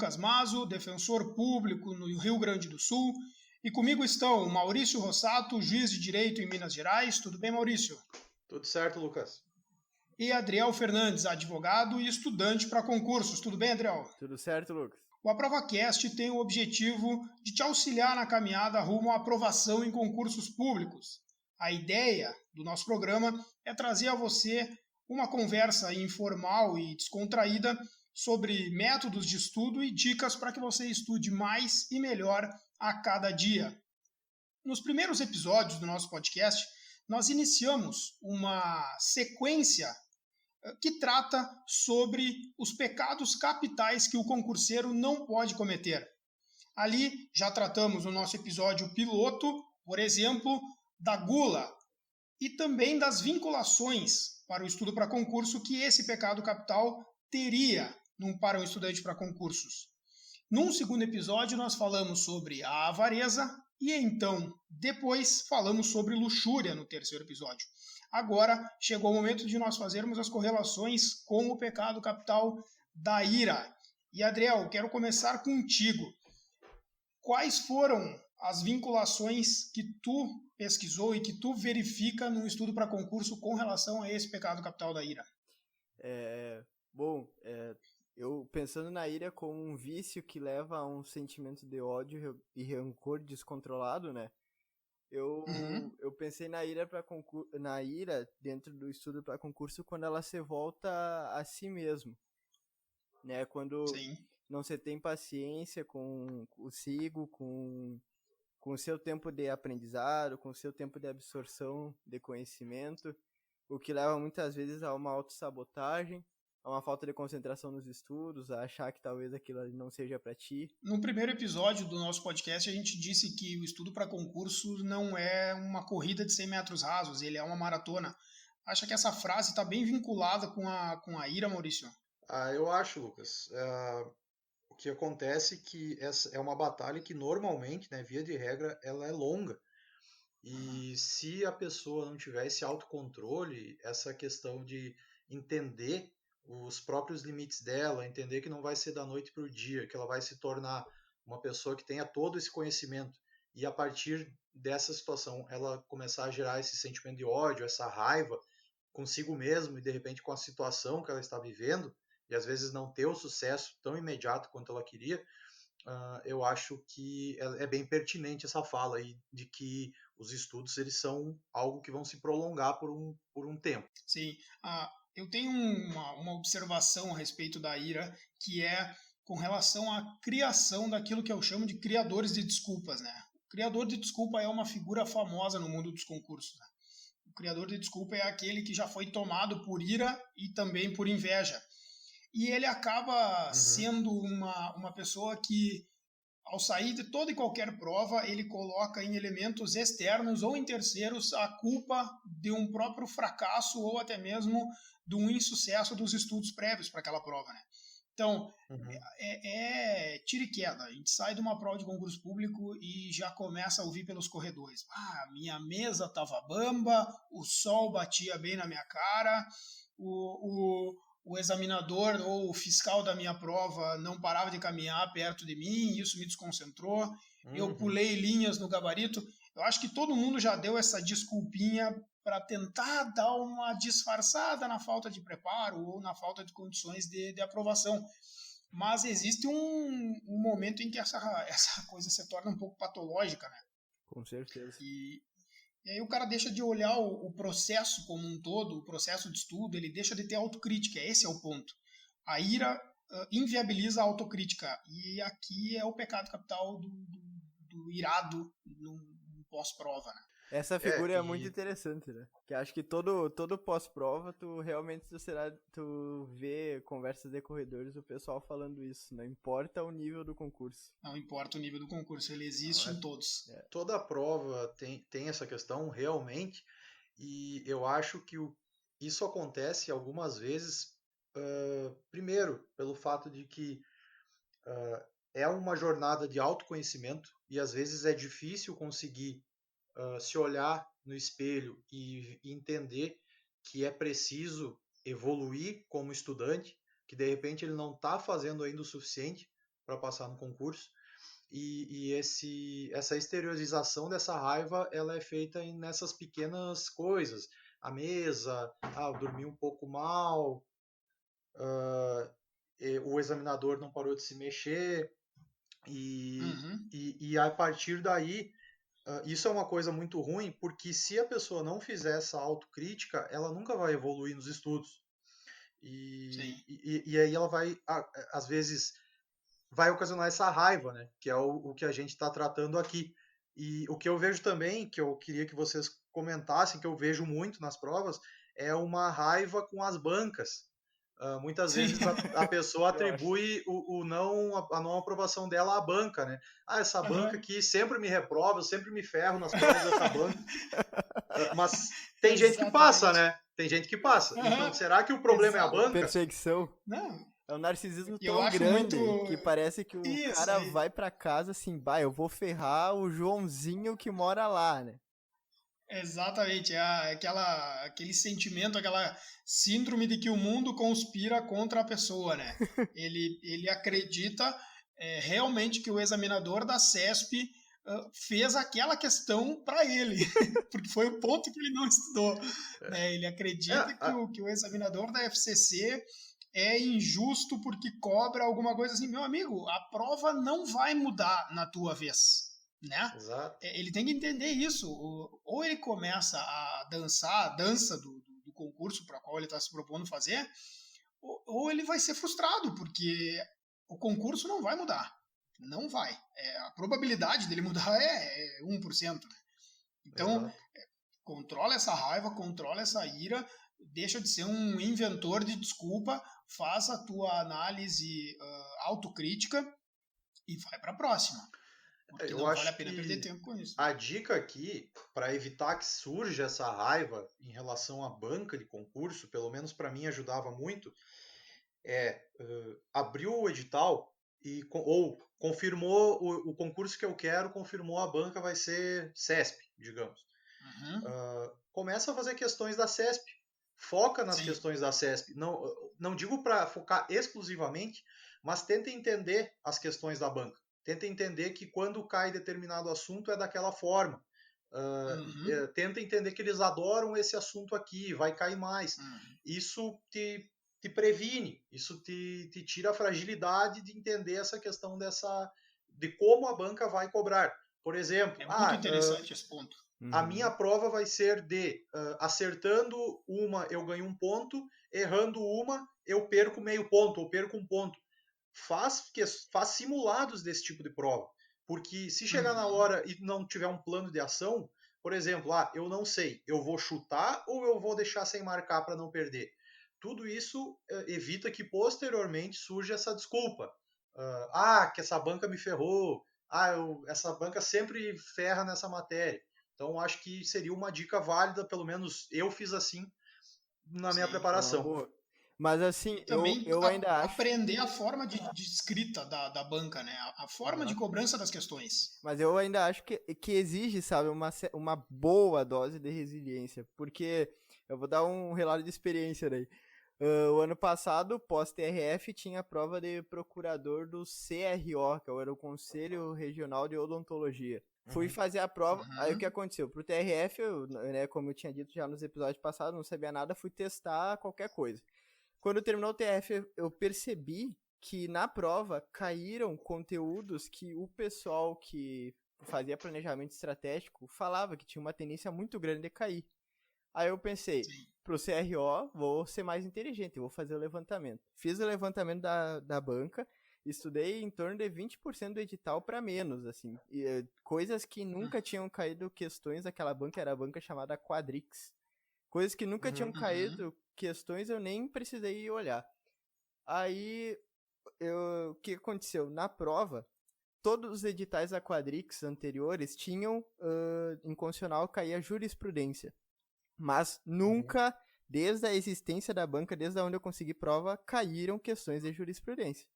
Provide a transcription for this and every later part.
Lucas Mazo, defensor público no Rio Grande do Sul, e comigo estão Maurício Rossato, juiz de direito em Minas Gerais. Tudo bem, Maurício? Tudo certo, Lucas. E Adriel Fernandes, advogado e estudante para concursos. Tudo bem, Adriel? Tudo certo, Lucas. O AprovaCast tem o objetivo de te auxiliar na caminhada rumo à aprovação em concursos públicos. A ideia do nosso programa é trazer a você uma conversa informal e descontraída sobre métodos de estudo e dicas para que você estude mais e melhor a cada dia. Nos primeiros episódios do nosso podcast, nós iniciamos uma sequência que trata sobre os pecados capitais que o concurseiro não pode cometer. Ali já tratamos no nosso episódio piloto, por exemplo, da gula e também das vinculações para o estudo para concurso que esse pecado capital teria para um estudante para concursos. Num segundo episódio, nós falamos sobre a avareza e então, depois, falamos sobre luxúria no terceiro episódio. Agora chegou o momento de nós fazermos as correlações com o pecado capital da ira. E, Adriel, quero começar contigo. Quais foram as vinculações que tu pesquisou e que tu verifica no estudo para concurso com relação a esse pecado capital da ira? Eu pensando na ira como um vício que leva a um sentimento de ódio e rancor descontrolado, né? Eu pensei na ira dentro do estudo para concurso quando ela se volta a si mesmo, né? Quando Sim. não se tem paciência consigo, com o seu tempo de aprendizado, com o seu tempo de absorção de conhecimento, o que leva muitas vezes a uma autossabotagem, a uma falta de concentração nos estudos, a achar que talvez aquilo ali não seja para ti. No primeiro episódio do nosso podcast, a gente disse que o estudo para concurso não é uma corrida de 100 metros rasos, ele é uma maratona. Acha que essa frase está bem vinculada com a ira, Maurício? Eu acho, Lucas. O que acontece é que essa é uma batalha que normalmente, né, via de regra, ela é longa. E se a pessoa não tiver esse autocontrole, essa questão de entender os próprios limites dela, entender que não vai ser da noite para o dia, que ela vai se tornar uma pessoa que tenha todo esse conhecimento, e a partir dessa situação ela começar a gerar esse sentimento de ódio, essa raiva consigo mesmo e de repente com a situação que ela está vivendo, e às vezes não ter o sucesso tão imediato quanto ela queria, eu acho que é bem pertinente essa fala aí de que os estudos eles são algo que vão se prolongar por um tempo. Sim. Eu tenho uma observação a respeito da ira, que é com relação à criação daquilo que eu chamo de criadores de desculpas, né? O criador de desculpa é uma figura famosa no mundo dos concursos, né? O criador de desculpa é aquele que já foi tomado por ira e também por inveja. E ele acaba sendo uma pessoa que, ao sair de toda e qualquer prova, ele coloca em elementos externos ou em terceiros a culpa de um próprio fracasso ou até mesmo de um insucesso dos estudos prévios para aquela prova, né? Então, é tiro e queda. A gente sai de uma prova de concurso público e já começa a ouvir pelos corredores. Minha mesa estava bamba, o sol batia bem na minha cara, o examinador ou o fiscal da minha prova não parava de caminhar perto de mim, isso me desconcentrou, eu pulei linhas no gabarito. Eu acho que todo mundo já deu essa desculpinha para tentar dar uma disfarçada na falta de preparo ou na falta de condições de aprovação. Mas existe um momento em que essa coisa se torna um pouco patológica, né? Com certeza. E aí o cara deixa de olhar o processo como um todo, o processo de estudo, ele deixa de ter autocrítica, esse é o ponto. A ira inviabiliza a autocrítica, e aqui é o pecado capital do irado no pós-prova, né? Essa figura é muito interessante, né? Que acho que todo pós-prova, tu vê conversas de corredores, o pessoal falando isso. Não importa o nível do concurso. Não importa o nível do concurso, ele existe em todos. Toda prova tem essa questão realmente, e eu acho que isso acontece algumas vezes, primeiro, pelo fato de que é uma jornada de autoconhecimento, e às vezes é difícil conseguir se olhar no espelho e entender que é preciso evoluir como estudante, que de repente ele não está fazendo ainda o suficiente para passar no concurso. E essa exteriorização dessa raiva, ela é feita nessas pequenas coisas. A mesa, eu dormi um pouco mal, o examinador não parou de se mexer, e a partir daí, isso é uma coisa muito ruim, porque se a pessoa não fizer essa autocrítica, ela nunca vai evoluir nos estudos. E aí ela vai, às vezes, vai ocasionar essa raiva, né? Que é o que a gente está tratando aqui. E o que eu vejo também, que eu queria que vocês comentassem, que eu vejo muito nas provas, é uma raiva com as bancas. Muitas vezes a pessoa atribui a não aprovação dela à banca, né? Essa banca aqui sempre me reprova, eu sempre me ferro nas provas dessa banca. Mas tem gente que passa, né? Tem gente que passa. Então, será que o problema é a banca? Perseguição. Não. É um narcisismo tão grande que parece que o cara aí vai pra casa assim, eu vou ferrar o Joãozinho que mora lá, né? Exatamente, aquele sentimento, aquela síndrome de que o mundo conspira contra a pessoa, né? Ele acredita realmente que o examinador da CESP fez aquela questão para ele, porque foi o ponto que ele não estudou. Né? Ele acredita que o examinador da FCC é injusto porque cobra alguma coisa assim. Meu amigo, a prova não vai mudar na tua vez. Né? Exato. Ele tem que entender isso. Ou ele começa a dançar a dança do concurso para qual ele está se propondo fazer, ou ele vai ser frustrado, porque o concurso não vai mudar. Não vai. A probabilidade dele mudar é 1%. Né? Então, controla essa raiva, controla essa ira, deixa de ser um inventor de desculpa, faz a tua análise autocrítica e vai para a próxima. Porque não vale a pena perder tempo com isso. A dica aqui, para evitar que surja essa raiva em relação à banca de concurso, pelo menos para mim ajudava muito, abrir o edital ou confirmou o concurso que eu quero, confirmou a banca, vai ser CESP, digamos. Começa a fazer questões da CESP. Foca nas questões da CESP. Não digo para focar exclusivamente, mas tenta entender as questões da banca. Tenta entender que quando cai determinado assunto é daquela forma. Tenta entender que eles adoram esse assunto aqui, vai cair mais. Isso te previne, isso te tira a fragilidade de entender essa questão de como a banca vai cobrar. Por exemplo, é muito interessante esse ponto. A minha prova vai ser de acertando uma eu ganho 1 ponto, errando uma eu perco meio ponto ou perco 1 ponto. Faz simulados desse tipo de prova. Porque se chegar na hora e não tiver um plano de ação, por exemplo, eu não sei, eu vou chutar ou eu vou deixar sem marcar para não perder? Tudo isso evita que posteriormente surja essa desculpa. Que essa banca me ferrou, essa banca sempre ferra nessa matéria. Então, acho que seria uma dica válida, pelo menos eu fiz assim na minha preparação. Mas assim, também eu ainda acho... aprender a forma de escrita da banca, né? A forma de cobrança das questões. Mas eu ainda acho que exige, sabe, uma boa dose de resiliência. Porque eu vou dar um relato de experiência daí. O ano passado, pós-TRF, tinha a prova de procurador do CRO, que era o Conselho Regional de Odontologia. Fui fazer a prova, aí o que aconteceu? Pro TRF, como eu tinha dito já nos episódios passados, não sabia nada, fui testar qualquer coisa. Quando terminou o TRF, eu percebi que na prova caíram conteúdos que o pessoal que fazia planejamento estratégico falava que tinha uma tendência muito grande de cair. Aí eu pensei, pro CRO, vou ser mais inteligente, vou fazer o levantamento. Fiz o levantamento da banca, estudei em torno de 20% do edital para menos, assim. Coisas que nunca tinham caído questões daquela banca, era a banca chamada Quadrix. Coisas que nunca tinham caído questões, eu nem precisei olhar. Aí, o que aconteceu? Na prova, todos os editais da Quadrix anteriores tinham, em condicional, caía jurisprudência. Mas nunca, desde a existência da banca, desde onde eu consegui prova, caíram questões de jurisprudência.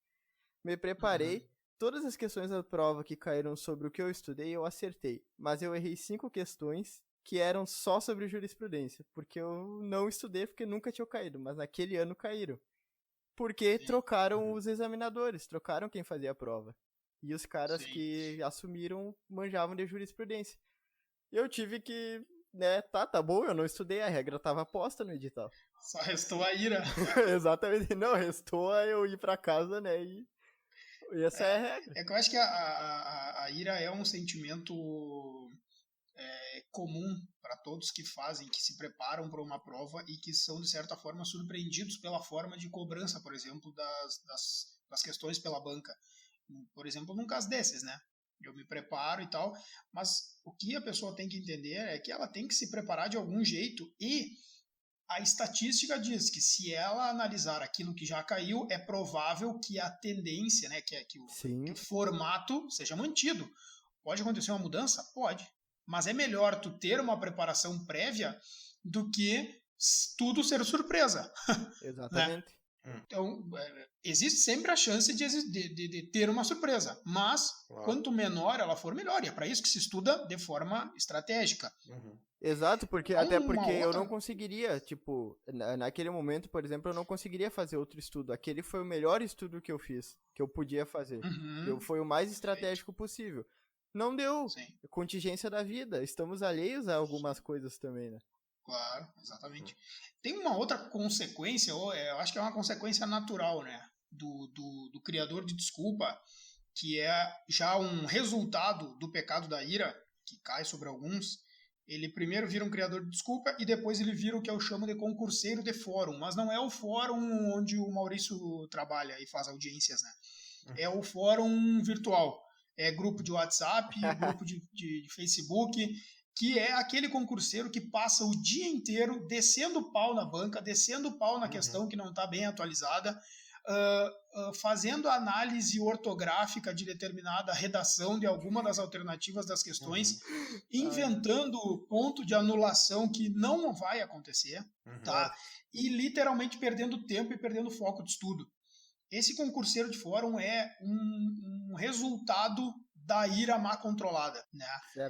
Me preparei, todas as questões da prova que caíram sobre o que eu estudei, eu acertei. Mas eu errei 5 questões que eram só sobre jurisprudência, porque eu não estudei porque nunca tinham caído, mas naquele ano caíram. porque Sim. trocaram os examinadores, trocaram quem fazia a prova. E os caras Sim. que assumiram manjavam de jurisprudência. Eu tive que, né, tá bom, eu não estudei, a regra tava posta no edital. Só restou a ira. Exatamente, não, restou eu ir pra casa, né, e essa é a regra. É que eu acho que a ira é um sentimento comum para todos que fazem, que se preparam para uma prova e que são, de certa forma, surpreendidos pela forma de cobrança, por exemplo, das questões pela banca. Por exemplo, num caso desses, né? Eu me preparo e tal, mas o que a pessoa tem que entender é que ela tem que se preparar de algum jeito e a estatística diz que se ela analisar aquilo que já caiu, é provável que a tendência, né, que o formato seja mantido. Pode acontecer uma mudança? Pode. Mas é melhor tu ter uma preparação prévia do que tudo ser surpresa. Exatamente. Né? Então, existe sempre a chance de ter uma surpresa, mas quanto menor ela for, melhor. E é para isso que se estuda de forma estratégica. Exato, até porque eu não conseguiria, tipo, naquele momento, por exemplo, eu não conseguiria fazer outro estudo. Aquele foi o melhor estudo que eu fiz, que eu podia fazer. Foi o mais estratégico possível. Não deu. Sim. Contingência da vida. Estamos alheios a algumas coisas também, né? Claro, exatamente. Tem uma outra consequência, eu acho que é uma consequência natural, né? Do criador de desculpa, que é já um resultado do pecado da ira, que cai sobre alguns. Ele primeiro vira um criador de desculpa e depois ele vira o que eu chamo de concurseiro de fórum. Mas não é o fórum onde o Maurício trabalha e faz audiências, né? É o fórum virtual. É grupo de WhatsApp, grupo de Facebook, que é aquele concurseiro que passa o dia inteiro descendo pau na banca, descendo pau na questão que não está bem atualizada, fazendo análise ortográfica de determinada redação de alguma das alternativas das questões, inventando ponto de anulação que não vai acontecer, tá? E literalmente perdendo tempo e perdendo foco de estudo. Esse concurseiro de fórum é um resultado da ira má controlada, né?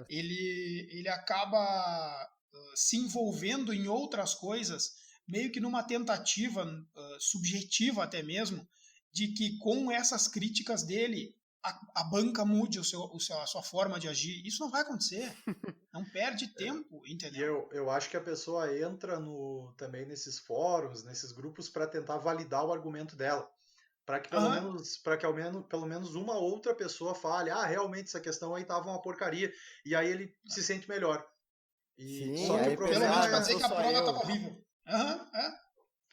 Ele acaba se envolvendo em outras coisas, meio que numa tentativa subjetiva até mesmo, de que com essas críticas dele a banca mude a sua forma de agir. Isso não vai acontecer. Não perde tempo, entendeu? E eu acho que a pessoa entra também nesses fóruns, nesses grupos, para tentar validar o argumento dela. Para que pelo menos uma outra pessoa fale, realmente essa questão aí tava uma porcaria, e aí ele se sente melhor. Só que o problema pelo menos pra dizer que a prova tava horrível.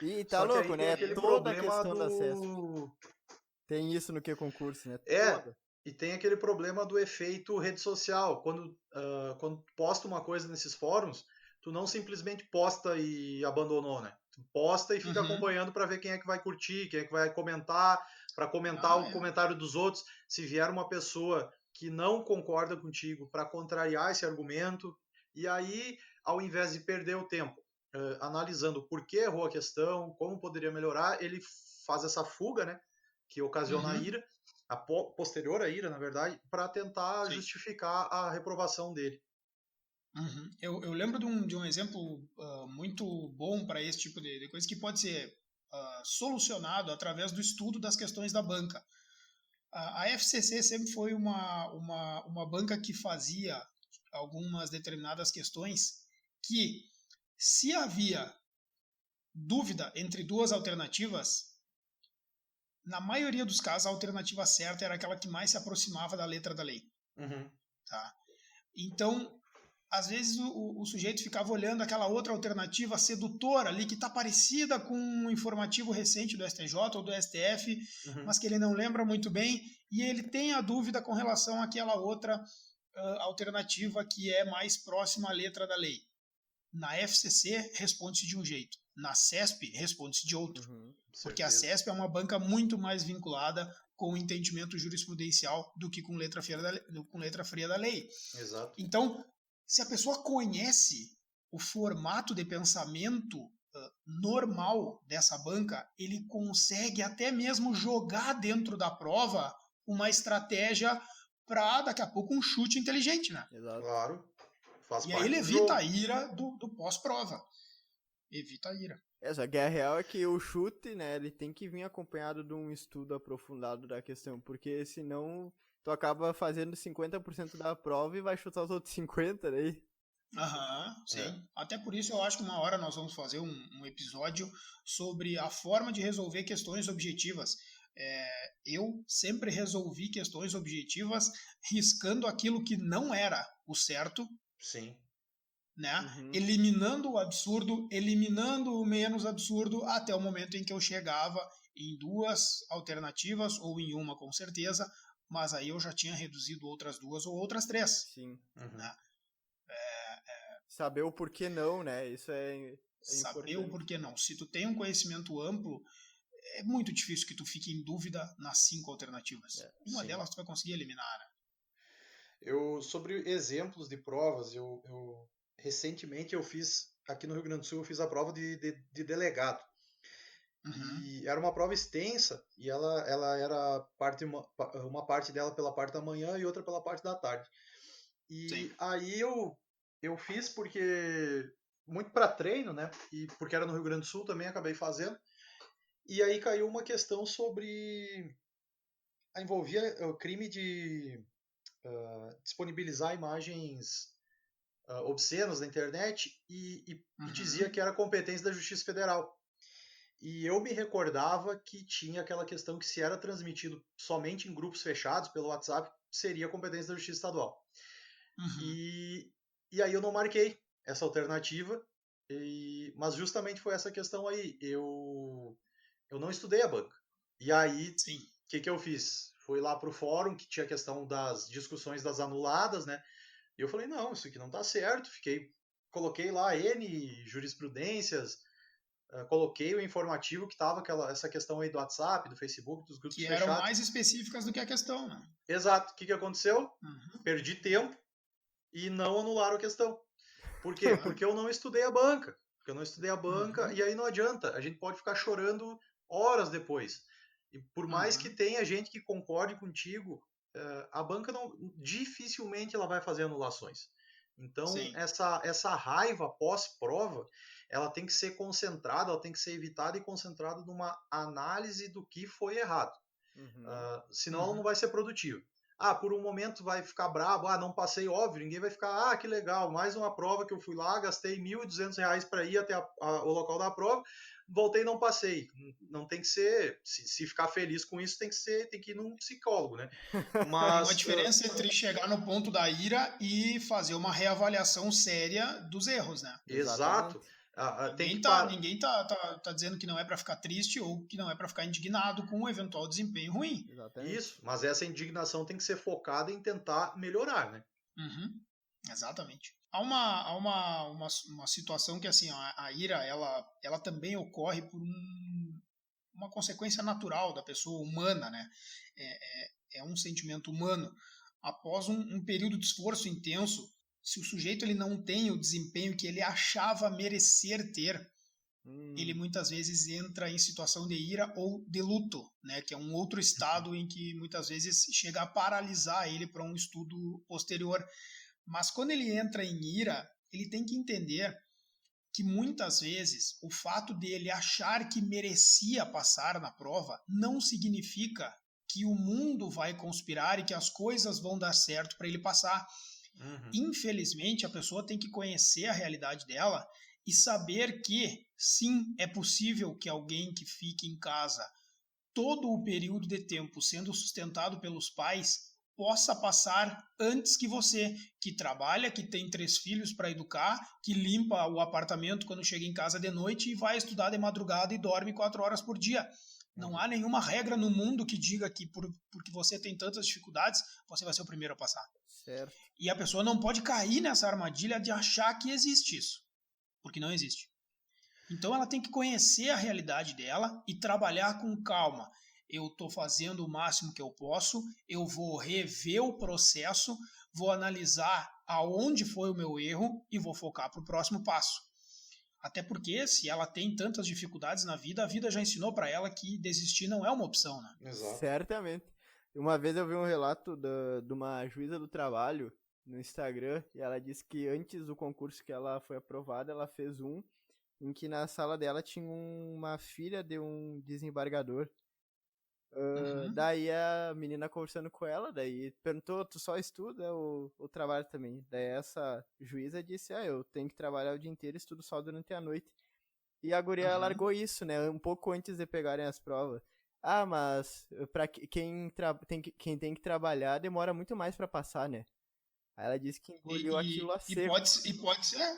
E tá louco, né? Toda a questão do acesso. Tem isso no que concurso, né? E tem aquele problema do efeito rede social. Quando posta uma coisa nesses fóruns, tu não simplesmente posta e abandonou, né? Tu posta e fica acompanhando para ver quem é que vai curtir, quem é que vai comentar, para comentar o comentário dos outros. Se vier uma pessoa que não concorda contigo para contrariar esse argumento, e aí, ao invés de perder o tempo analisando por que errou a questão, como poderia melhorar, ele faz essa fuga, né? Que ocasiona a ira, a posterior à ira, na verdade, para tentar justificar a reprovação dele. Eu lembro de um exemplo muito bom para esse tipo de coisa que pode ser solucionado através do estudo das questões da banca. A FCC sempre foi uma banca que fazia algumas determinadas questões que, se havia dúvida entre duas alternativas, na maioria dos casos a alternativa certa era aquela que mais se aproximava da letra da lei. Tá? Então, às vezes o sujeito ficava olhando aquela outra alternativa sedutora ali, que está parecida com um informativo recente do STJ ou do STF, mas que ele não lembra muito bem, e ele tem a dúvida com relação àquela outra alternativa que é mais próxima à letra da lei. Na FCC, responde-se de um jeito. Na CESP, responde-se de outro. Porque a CESP é uma banca muito mais vinculada com o entendimento jurisprudencial do que com letra fria da lei. Exato. Então, se a pessoa conhece o formato de pensamento normal dessa banca, ele consegue até mesmo jogar dentro da prova uma estratégia para, daqui a pouco, um chute inteligente, né? Exato. Claro. E aí ele evita a ira do pós-prova. Evita a ira. Só que a real é que o chute, né, ele tem que vir acompanhado de um estudo aprofundado da questão, porque senão tu acaba fazendo 50% da prova e vai chutar os outros 50%, daí. Aham, sim. Até por isso eu acho que uma hora nós vamos fazer um episódio sobre a forma de resolver questões objetivas. Eu sempre resolvi questões objetivas riscando aquilo que não era o certo, Sim. né? Uhum. Eliminando o absurdo, eliminando o menos absurdo, até o momento em que eu chegava em duas alternativas, ou em uma com certeza, mas aí eu já tinha reduzido outras duas ou outras três. Sim. Né? Saber o porquê não, né? Isso é Saber o importante. porquê não. Se tu tem um conhecimento amplo, é muito difícil que tu fique em dúvida nas 5 alternativas. Uma Sim. delas tu vai conseguir eliminar, né? Sobre exemplos de provas, recentemente eu fiz, aqui no Rio Grande do Sul, eu fiz a prova de delegado. Uhum. E era uma prova extensa, e ela era uma parte dela pela parte da manhã e outra pela parte da tarde. E Sim. aí eu fiz porque muito para treino, né? E porque era no Rio Grande do Sul também acabei fazendo. E aí caiu uma questão sobre envolvia o crime de disponibilizar imagens obscenas na internet e dizia que era competência da Justiça Federal. E eu me recordava que tinha aquela questão que se era transmitido somente em grupos fechados pelo WhatsApp, seria competência da Justiça Estadual. Uhum. E aí eu não marquei essa alternativa, mas justamente foi essa questão aí. Eu não estudei a banca. E aí, Sim. o que eu fiz? Fui lá pro fórum, que tinha a questão das discussões das anuladas, né? E eu falei, não, isso aqui não tá certo. Coloquei lá N jurisprudências, coloquei o informativo que tava essa questão aí do WhatsApp, do Facebook, dos grupos Que eram fechados. mais específicas do que a questão, né? Exato. O que aconteceu? Uhum. Perdi tempo e não anularam a questão. Por quê? Porque eu não estudei a banca. E aí não adianta. A gente pode ficar chorando horas depois. E por mais que tenha gente que concorde contigo, a banca dificilmente ela vai fazer anulações. Então, Sim. essa raiva pós-prova, ela tem que ser concentrada, ela tem que ser evitada e concentrada numa análise do que foi errado. Uhum. Senão ela não vai ser produtiva. Por um momento vai ficar bravo, não passei, óbvio, ninguém vai ficar, que legal, mais uma prova que eu fui lá, gastei R$1.200 para ir até o local da prova, voltei e não passei. Não tem que ser, se ficar feliz com isso, tem que ir num psicólogo, né? Tem uma Mas diferença entre chegar no ponto da ira e fazer uma reavaliação séria dos erros, né? exato. Tem Ninguém que tá, parar. ninguém tá dizendo que não é para ficar triste ou que não é para ficar indignado com um eventual desempenho ruim. Exatamente. Isso, mas essa indignação tem que ser focada em tentar melhorar, né? Uhum. Exatamente. Há uma situação que assim, a ira ela também ocorre por uma consequência natural da pessoa humana, né? É um sentimento humano. Após um período de esforço intenso, se o sujeito ele não tem o desempenho que ele achava merecer ter, ele muitas vezes entra em situação de ira ou de luto, né? Que é um outro estado em que muitas vezes chega a paralisar ele para um estudo posterior. Mas quando ele entra em ira, ele tem que entender que muitas vezes o fato dele achar que merecia passar na prova não significa que o mundo vai conspirar e que as coisas vão dar certo para ele passar. Infelizmente, a pessoa tem que conhecer a realidade dela e saber que, sim, é possível que alguém que fique em casa todo o período de tempo sendo sustentado pelos pais possa passar antes que você, que trabalha, que tem 3 filhos para educar, que limpa o apartamento quando chega em casa de noite e vai estudar de madrugada e dorme 4 horas por dia. Não há nenhuma regra no mundo que diga que porque você tem tantas dificuldades, você vai ser o primeiro a passar. Certo. E a pessoa não pode cair nessa armadilha de achar que existe isso, porque não existe. Então ela tem que conhecer a realidade dela e trabalhar com calma. Eu estou fazendo o máximo que eu posso, eu vou rever o processo, vou analisar aonde foi o meu erro e vou focar para o próximo passo. Até porque, se ela tem tantas dificuldades na vida, a vida já ensinou para ela que desistir não é uma opção, né? Exato. Certamente. Uma vez eu vi um relato de uma juíza do trabalho no Instagram e ela disse que antes do concurso que ela foi aprovada, ela fez um em que na sala dela tinha uma filha de um desembargador. Daí a menina conversando com ela, daí perguntou, tu só estuda ou trabalha também? Daí essa juíza disse, eu tenho que trabalhar o dia inteiro, estudo só durante a noite. E a guria largou isso, né, um pouco antes de pegarem as provas. Mas pra quem tem que trabalhar demora muito mais pra passar, né? Aí ela disse que engoliu aquilo a seco.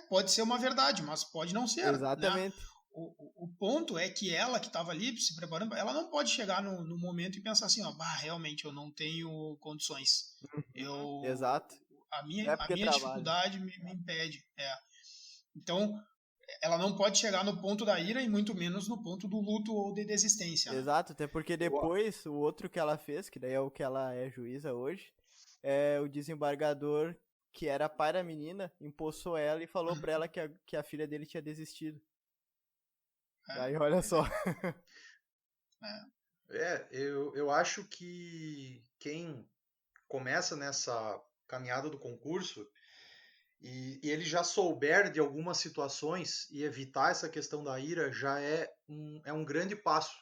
Pode ser uma verdade, mas pode não ser. Exatamente. Né? O ponto é que ela que estava ali se preparando, ela não pode chegar no momento e pensar assim, realmente eu não tenho condições. Exato. A minha dificuldade me impede. Então, ela não pode chegar no ponto da ira e muito menos no ponto do luto ou de desistência. Né? Exato, até porque depois o outro que ela fez, que daí é o que ela é juíza hoje, o desembargador, que era pai da menina, empossou ela e falou pra ela que a filha dele tinha desistido. Aí olha só. Eu acho que quem começa nessa caminhada do concurso e ele já souber de algumas situações e evitar essa questão da ira já é um grande passo.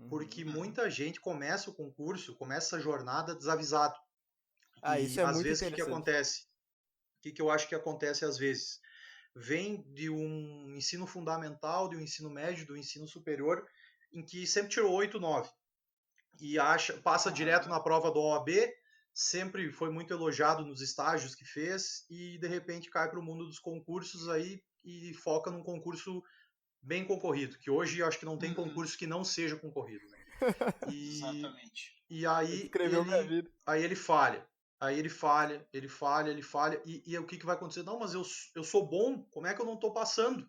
Porque muita gente começa o concurso, começa essa jornada desavisado. Isso é às muito vezes interessante. O que acontece? O que eu acho que acontece às vezes? Vem de um ensino fundamental, de um ensino médio, do ensino superior, em que sempre tirou 8, 9. E passa direto na prova do OAB, sempre foi muito elogiado nos estágios que fez, e de repente cai para o mundo dos concursos aí e foca num concurso bem concorrido, que hoje eu acho que não tem concurso que não seja concorrido. Né? Exatamente. E aí ele falha. Aí ele falha, e o que vai acontecer? Não, mas eu sou bom, como é que eu não estou passando?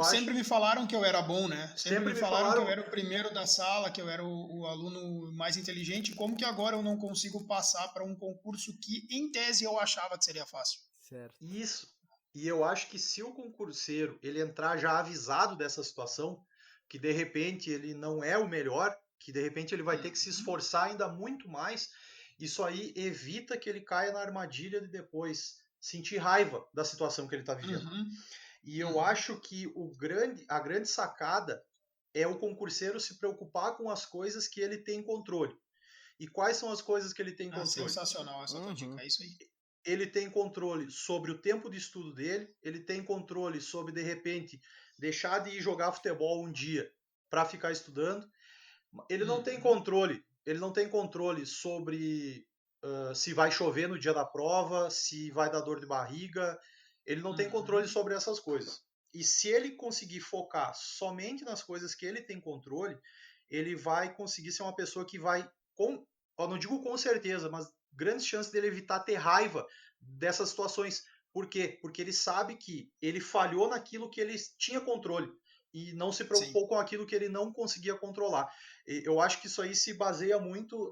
Sempre me falaram que eu era bom, né? Sempre me falaram que eu era o primeiro da sala, que eu era o aluno mais inteligente. Como que agora eu não consigo passar para um concurso que, em tese, eu achava que seria fácil? Certo. Isso. E eu acho que se o concurseiro ele entrar já avisado dessa situação, que de repente ele não é o melhor, que de repente ele vai ter que se esforçar ainda muito mais, isso aí evita que ele caia na armadilha de depois sentir raiva da situação que ele está vivendo. E eu acho que a grande sacada é o concurseiro se preocupar com as coisas que ele tem controle. E quais são as coisas que ele tem controle? Sensacional essa tua dica, é isso aí. Ele tem controle sobre o tempo de estudo dele, ele tem controle sobre, de repente, deixar de ir jogar futebol um dia para ficar estudando. Ele não tem controle sobre se vai chover no dia da prova, se vai dar dor de barriga. Ele não tem controle sobre essas coisas. E se ele conseguir focar somente nas coisas que ele tem controle, ele vai conseguir ser uma pessoa que vai, eu não digo com certeza, mas grandes chances dele evitar ter raiva dessas situações. Por quê? Porque ele sabe que ele falhou naquilo que ele tinha controle e não se preocupou com aquilo que ele não conseguia controlar. Eu acho que isso aí se baseia muito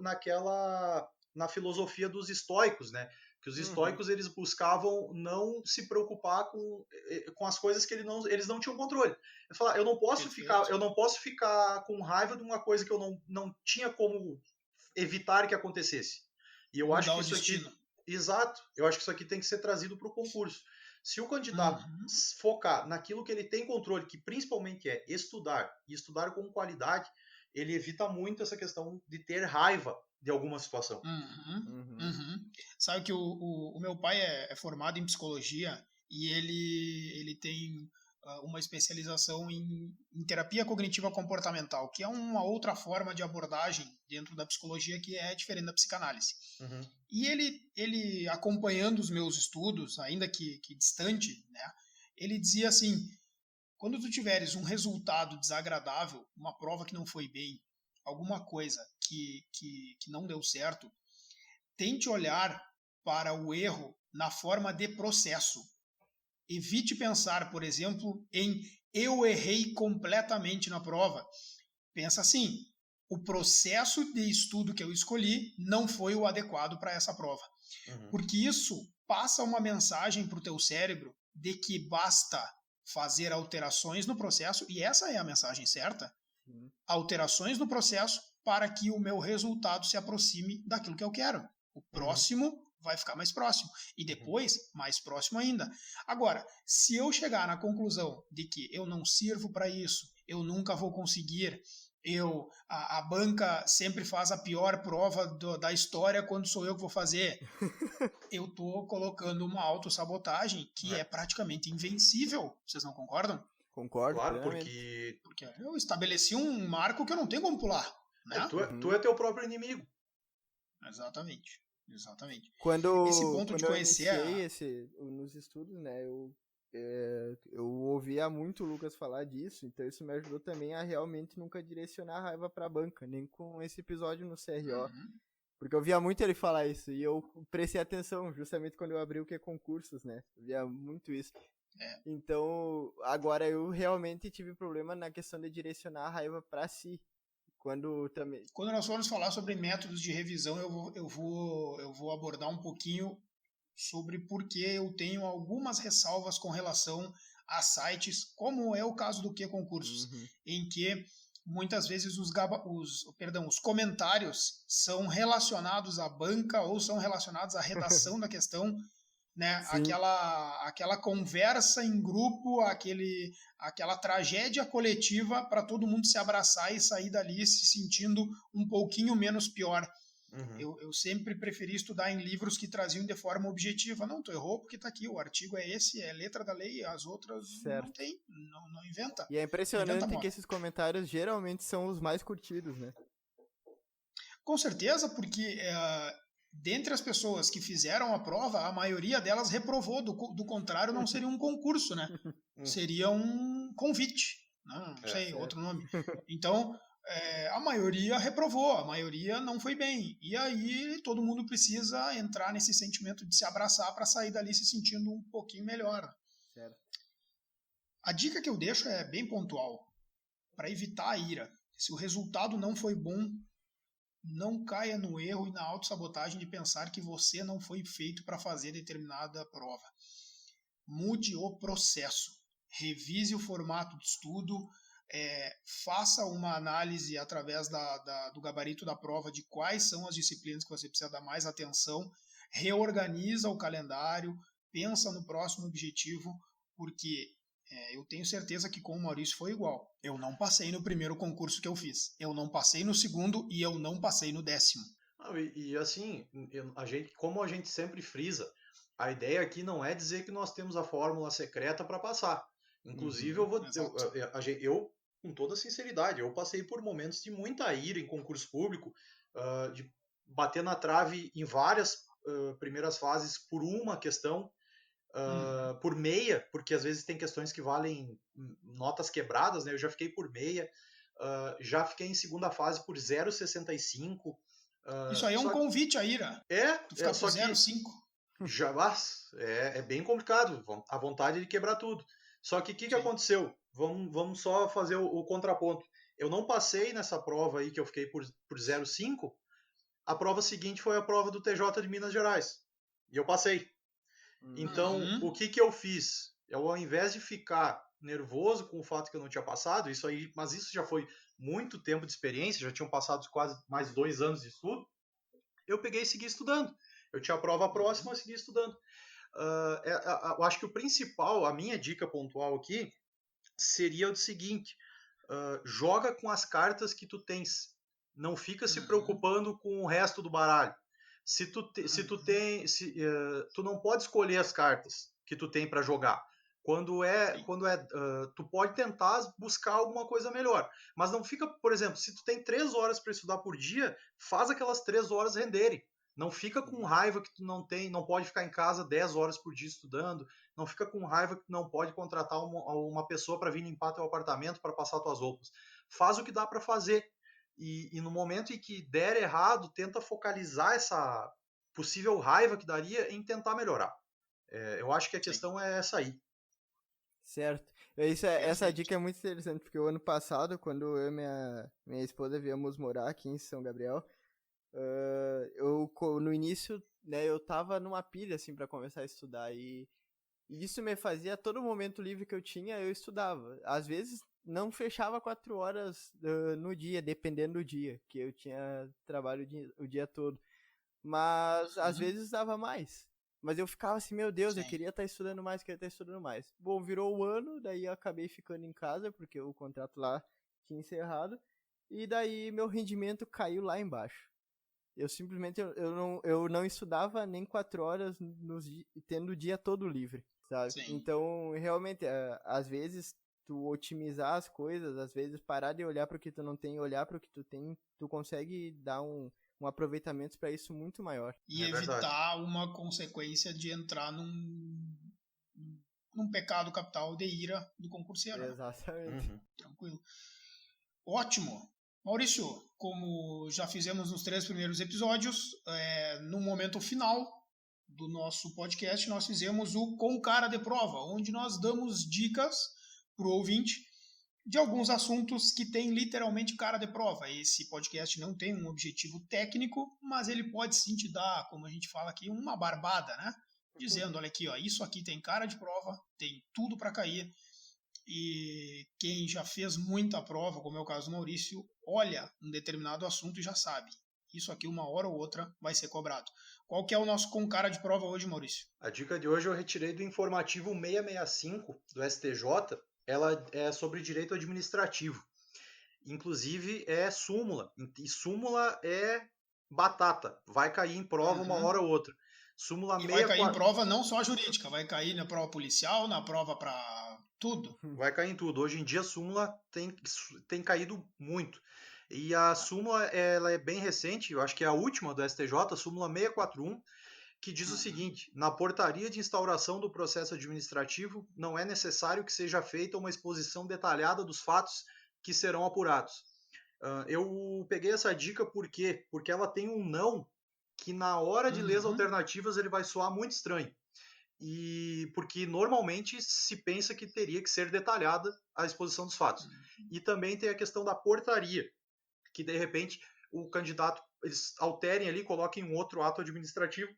na filosofia dos estoicos, né? Que os estoicos eles buscavam não se preocupar com as coisas que eles não tinham controle. Ele fala, eu não posso ficar com raiva de uma coisa que eu não tinha como evitar que acontecesse. E eu acho que isso aqui, exato, eu acho que isso aqui tem que ser trazido para o concurso. Se o candidato focar naquilo que ele tem controle, que principalmente é estudar, e estudar com qualidade, ele evita muito essa questão de ter raiva de alguma situação. Sabe que o meu pai é formado em psicologia e ele tem uma especialização em terapia cognitiva comportamental, que é uma outra forma de abordagem dentro da psicologia que é diferente da psicanálise. E ele acompanhando os meus estudos, ainda que distante, né, ele dizia assim, quando tu tiveres um resultado desagradável, uma prova que não foi bem, alguma coisa que não deu certo, tente olhar para o erro na forma de processo. Evite pensar, por exemplo, em eu errei completamente na prova. Pensa assim, o processo de estudo que eu escolhi não foi o adequado para essa prova. Porque isso passa uma mensagem para o teu cérebro de que basta fazer alterações no processo, e essa é a mensagem certa, alterações no processo para que o meu resultado se aproxime daquilo que eu quero. O próximo vai ficar mais próximo. E depois, mais próximo ainda. Agora, se eu chegar na conclusão de que eu não sirvo para isso, eu nunca vou conseguir, a banca sempre faz a pior prova da história quando sou eu que vou fazer, eu tô colocando uma autossabotagem que é praticamente invencível. Vocês não concordam? Concordo, Claro, plenamente. Porque eu estabeleci um marco que eu não tenho como pular, né? Tu é teu próprio inimigo. Exatamente. Quando Esse ponto de eu conhecer iniciei nos estudos, né, eu ouvia muito o Lucas falar disso, então isso me ajudou também a realmente nunca direcionar a raiva pra banca, nem com esse episódio no CRO. Porque eu via muito ele falar isso, e eu prestei atenção justamente quando eu abri o que é concursos, né? Eu via muito isso. Então, agora eu realmente tive problema na questão de direcionar a raiva pra si. Quando nós formos falar sobre métodos de revisão, eu vou abordar um pouquinho sobre por que eu tenho algumas ressalvas com relação a sites, como é o caso do que concursos, em que muitas vezes os comentários são relacionados à banca ou são relacionados à redação da questão, né? Aquela conversa em grupo, aquela tragédia coletiva para todo mundo se abraçar e sair dali se sentindo um pouquinho menos pior. Eu sempre preferi estudar em livros que traziam de forma objetiva. Não, tu errou porque tá aqui, o artigo é esse, é letra da lei, as outras não tem, não inventa. E é impressionante que esses comentários geralmente são os mais curtidos, né? Com certeza, porque dentre as pessoas que fizeram a prova, a maioria delas reprovou, do contrário não seria um concurso, né? Seria um convite, não sei, outro nome. Então, a maioria reprovou, a maioria não foi bem. E aí todo mundo precisa entrar nesse sentimento de se abraçar para sair dali se sentindo um pouquinho melhor. Certo. A dica que eu deixo é bem pontual, para evitar a ira. Se o resultado não foi bom, não caia no erro e na autossabotagem de pensar que você não foi feito para fazer determinada prova. Mude o processo, revise o formato de estudo, faça uma análise através do gabarito da prova de quais são as disciplinas que você precisa dar mais atenção, reorganiza o calendário, pensa no próximo objetivo, porque eu tenho certeza que com o Maurício foi igual. Eu não passei no primeiro concurso que eu fiz, eu não passei no segundo e eu não passei no 10º. E assim, como a gente sempre frisa, a ideia aqui não é dizer que nós temos a fórmula secreta para passar. Inclusive, eu, com toda sinceridade, eu passei por momentos de muita ira em concurso público, de bater na trave em várias primeiras fases por uma questão, por meia, porque às vezes tem questões que valem notas quebradas, né? Eu já fiquei por meia, já fiquei em segunda fase por 0,65. Isso aí é um convite à ira. Tu fica por 0,5. É bem complicado, a vontade de quebrar tudo. Só que o que aconteceu? Vamos só fazer o contraponto. Eu não passei nessa prova aí que eu fiquei por 0,5. A prova seguinte foi a prova do TJ de Minas Gerais. E eu passei. Então, o que eu fiz? Eu, ao invés de ficar nervoso com o fato que eu não tinha passado, mas isso já foi muito tempo de experiência, já tinham passado quase mais 2 anos de estudo, eu peguei e segui estudando. Eu tinha a prova próxima, eu segui estudando. Eu acho que o principal, a minha dica pontual aqui, seria o seguinte: joga com as cartas que tu tens. Não fica se preocupando com o resto do baralho. Tu não pode escolher as cartas que tu tem para jogar. Tu pode tentar buscar alguma coisa melhor, mas não fica, por exemplo, se tu tem 3 horas para estudar por dia, faz aquelas 3 horas renderem. Não fica com raiva que tu não pode ficar em casa 10 horas por dia estudando, não fica com raiva que tu não pode contratar uma pessoa para vir limpar teu apartamento, para passar tuas roupas. Faz o que dá para fazer. E no momento em que der errado, tenta focalizar essa possível raiva que daria em tentar melhorar. Eu acho que a questão é essa aí. Certo. Essa dica é muito interessante, porque o ano passado, quando eu e minha esposa viemos morar aqui em São Gabriel, no início, né, eu tava numa pilha, assim, pra começar a estudar, e isso me fazia, todo momento livre que eu tinha, eu estudava. Às vezes, não fechava 4 horas no dia, dependendo do dia, que eu tinha trabalho o dia todo. Mas às vezes dava mais. Mas eu ficava assim, meu Deus, eu Sim. queria estar estudando mais. Bom, virou o ano, daí eu acabei ficando em casa, porque o contrato lá tinha encerrado. E daí meu rendimento caiu lá embaixo. Eu simplesmente eu não estudava nem 4 horas tendo o dia todo livre, sabe? Sim. Então, realmente, às vezes tu otimizar as coisas, às vezes parar de olhar para o que tu não tem e olhar para o que tu tem, tu consegue dar um aproveitamento para isso muito maior. E É evitar verdade. uma consequência de entrar num pecado capital de ira do concurseiro. Né? Exatamente. Uhum. Tranquilo. Ótimo. Maurício, como já fizemos nos 3 primeiros episódios, no momento final do nosso podcast, nós fizemos o Com Cara de Prova, onde nós damos dicas para o ouvinte de alguns assuntos que têm literalmente cara de prova. Esse podcast não tem um objetivo técnico, mas ele pode sim te dar, como a gente fala aqui, uma barbada, né? Dizendo, olha aqui, ó, isso aqui tem cara de prova, tem tudo para cair. E quem já fez muita prova, como é o caso do Maurício, olha um determinado assunto e já sabe. Isso aqui, uma hora ou outra, vai ser cobrado. Qual que é o nosso com cara de prova hoje, Maurício? A dica de hoje eu retirei do informativo 665 do STJ. Ela é sobre direito administrativo. Inclusive é súmula. E súmula é batata. Vai cair em prova uma hora ou outra. Súmula E vai cair em 64. prova não só jurídica, vai cair na prova policial, na prova para tudo. Vai cair em tudo. Hoje em dia a súmula tem caído muito. E a súmula ela é bem recente, eu acho que é a última do STJ, a súmula 641, que diz o seguinte: na portaria de instauração do processo administrativo, não é necessário que seja feita uma exposição detalhada dos fatos que serão apurados. Eu peguei essa dica por quê? Porque ela tem um não que na hora de ler as alternativas ele vai soar muito estranho. E porque normalmente se pensa que teria que ser detalhada a exposição dos fatos. E também tem a questão da portaria, que de repente o candidato, eles alterem ali, coloquem um outro ato administrativo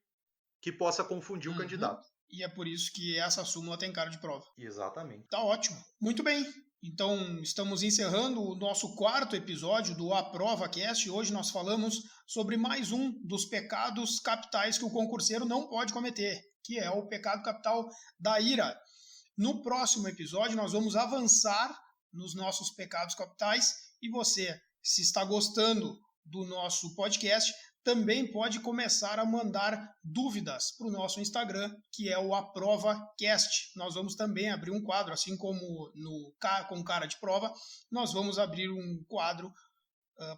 que possa confundir o candidato. E é por isso que essa súmula tem cara de prova. Exatamente. Tá ótimo. Muito bem. Então, estamos encerrando o nosso 4º episódio do Aprova Cast. Hoje nós falamos sobre mais um dos pecados capitais que o concurseiro não pode cometer, que é o pecado capital da ira. No próximo episódio, nós vamos avançar nos nossos pecados capitais e você, se está gostando do nosso podcast, também pode começar a mandar dúvidas para o nosso Instagram, que é o AprovaCast. Nós vamos também abrir um quadro, assim como no Com Cara de Prova, nós vamos abrir um quadro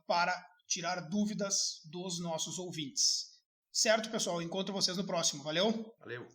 para tirar dúvidas dos nossos ouvintes. Certo, pessoal? Encontro vocês no próximo. Valeu? Valeu.